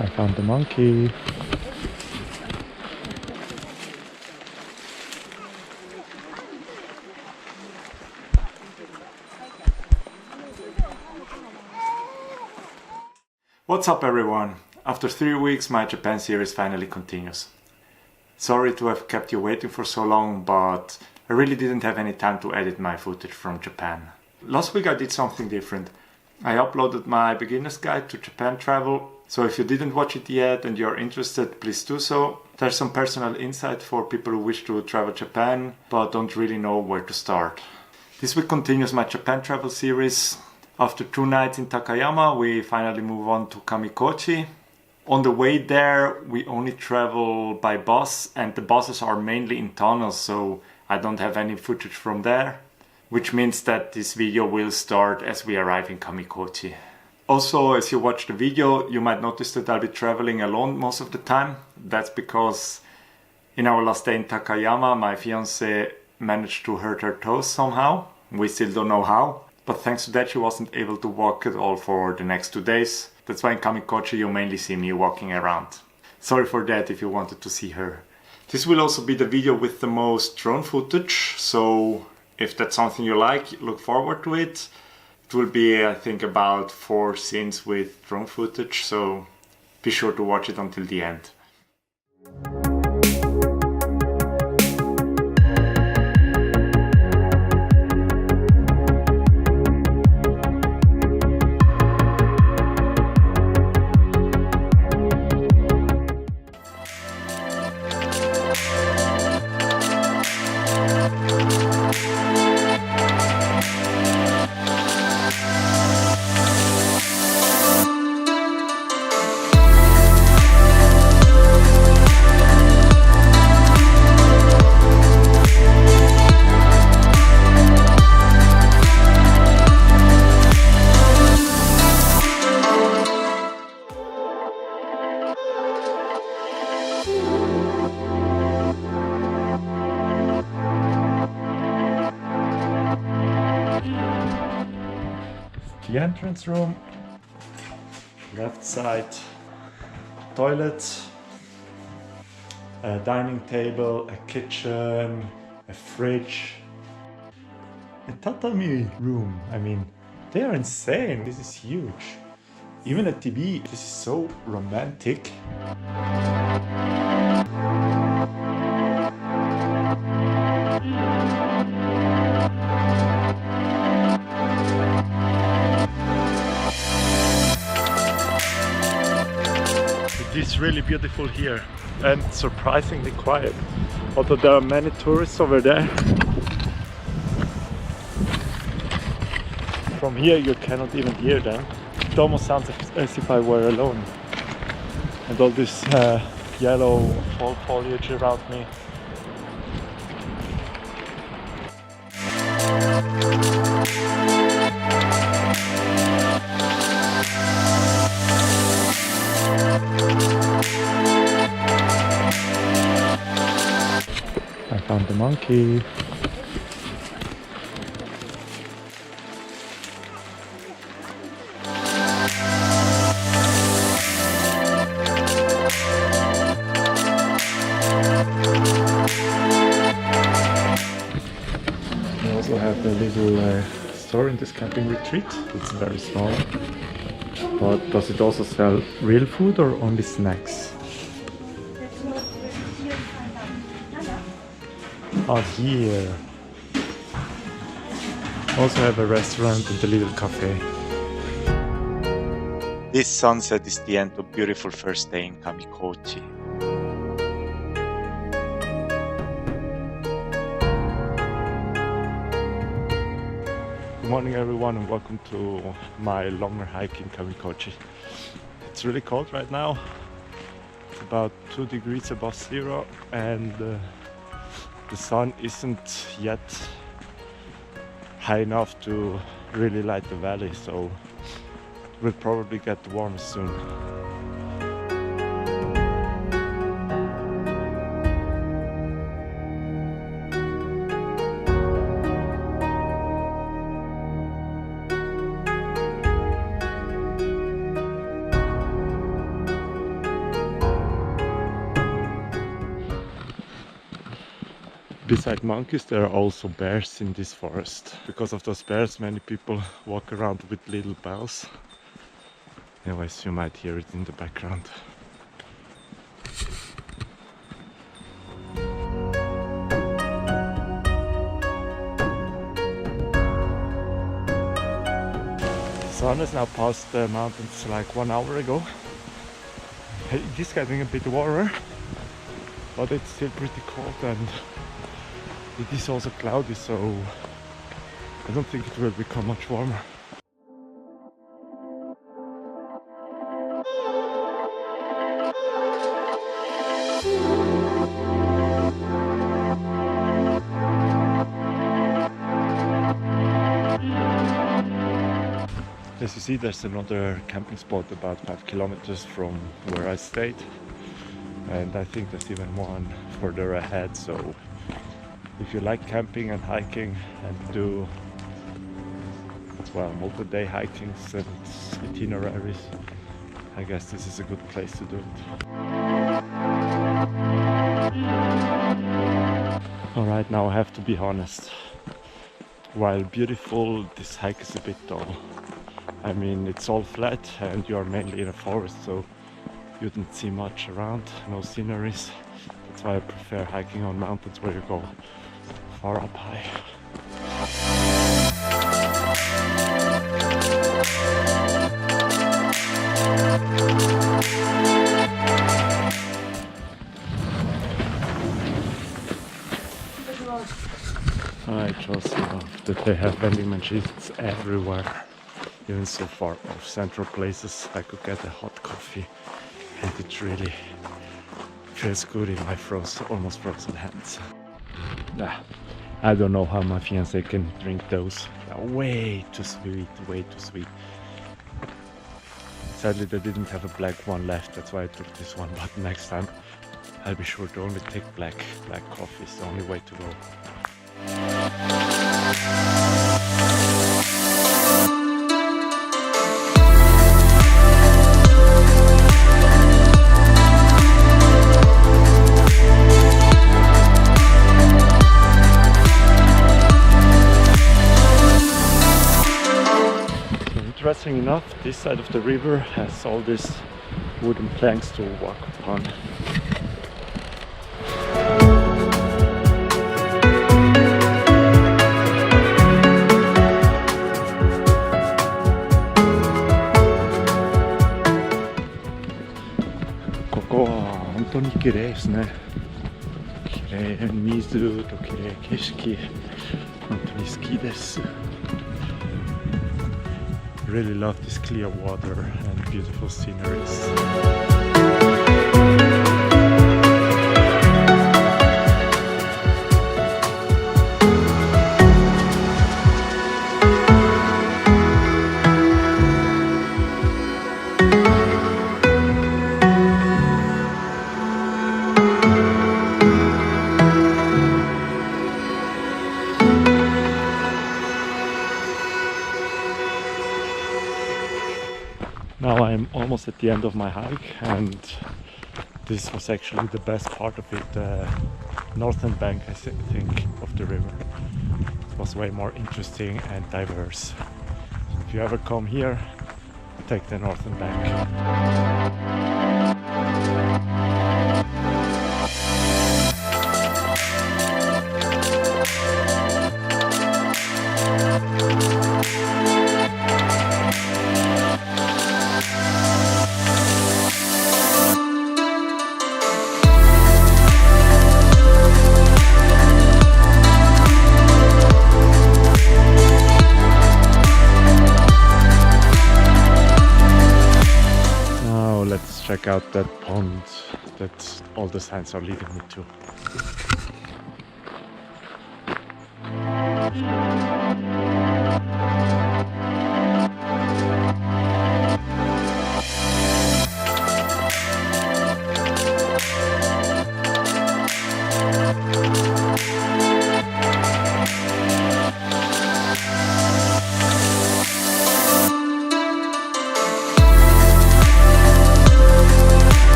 I found the monkey. What's up everyone? After 3 weeks my Japan series finally continues. Sorry to have kept you waiting for so long, but I really didn't have any time to edit my footage from Japan. Last week I did something different. I uploaded my beginner's guide to Japan travel, so if you didn't watch it yet and you're interested, please do so. There's some personal insight for people who wish to travel Japan but don't really know where to start. This week continues my Japan travel series. After 2 nights in Takayama, we finally move on to Kamikochi. On the way there, we only travel by bus, and the buses are mainly in tunnels, so I don't have any footage from there. Which means that this video will start as we arrive in Kamikochi. Also, as you watch the video, you might notice that I'll be traveling alone most of the time. That's because in our last day in Takayama, my fiancée managed to hurt her toes somehow. We still don't know how. But thanks to that she wasn't able to walk at all for the next 2 days. That's why in Kamikochi you mainly see me walking around. Sorry for that if you wanted to see her. This will also be the video with the most drone footage, so if that's something you like, look forward to it. It will be, I think, about 4 scenes with drone footage, so be sure to watch it until the end. The entrance room, left side toilet, a dining table, a kitchen, a fridge, a tatami room. I mean, they are insane. This is huge. Even a TV. This is so romantic. It is really beautiful here and surprisingly quiet, although there are many tourists over there. From here you cannot even hear them. It almost sounds as if I were alone. And all this yellow fall foliage around me. I found the monkey. We also have a little store in this camping retreat. It's very small. But does it also sell real food or only snacks? Oh, here. Also have a restaurant and a little cafe. This sunset is the end of a beautiful first day in Kamikochi. Good morning everyone and welcome to my longer hike in Kamikochi. It's really cold right now. It's about 2 degrees above zero and the sun isn't yet high enough to really light the valley, so it will probably get warm soon. Beside monkeys, there are also bears in this forest. Because of those bears, many people walk around with little bells. Anyways, you might hear it in the background. The sun has now passed the mountains like 1 hour ago. It is getting a bit warmer, but it's still pretty cold, and it is also cloudy, so I don't think it will become much warmer. As you see, there's another camping spot about 5 kilometers from where I stayed, and I think there's even one further ahead. So if you like camping and hiking and do, well, multi-day hikings and itineraries, I guess this is a good place to do it. Alright, now I have to be honest. While beautiful, this hike is a bit dull. I mean, it's all flat and you're mainly in a forest, so you don't see much around, no sceneries. That's why I prefer hiking on mountains where you go far up high. I just love that they have vending machines everywhere. Even so far off central places, I could get a hot coffee, and it really feels good in my almost frozen hands. I don't know how my fiancé can drink those. They're way too sweet, way too sweet. Sadly, they didn't have a black one left, that's why I took this one. But next time, I'll be sure to only take black coffee. It's the only way to go. Interesting enough, this side of the river has all these wooden planks to walk upon. Koko wa hontou ni kirei desu ne. Kirei mizu to kirei keshiki. Hontou ni suki desu. Really love this clear water and beautiful sceneries. Now I'm almost at the end of my hike, and this was actually the best part of it, the northern bank, I think, of the river. It was way more interesting and diverse. So if you ever come here, take the northern bank. Let's check out that pond that all the signs are leading me to.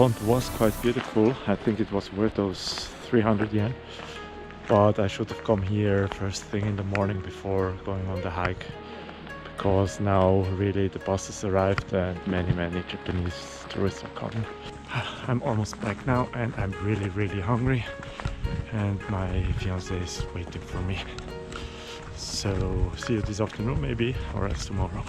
pond was quite beautiful. I think it was worth those 300 yen. But I should have come here first thing in the morning before going on the hike, because now really the buses arrived and many Japanese tourists are coming. I'm almost back now and I'm really hungry, and my fiance is waiting for me. So see you this afternoon maybe, or else tomorrow.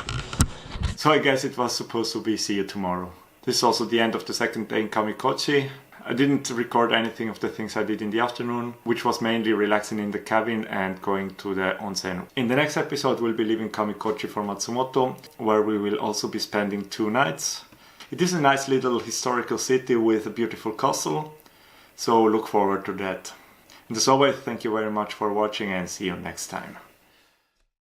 So I guess it was supposed to be see you tomorrow. This is also the end of the second day in Kamikochi. I didn't record anything of the things I did in the afternoon, which was mainly relaxing in the cabin and going to the onsen. In the next episode we'll be leaving Kamikochi for Matsumoto, where we will also be spending 2 nights. It is a nice little historical city with a beautiful castle, so look forward to that. And as always, thank you very much for watching and see you next time.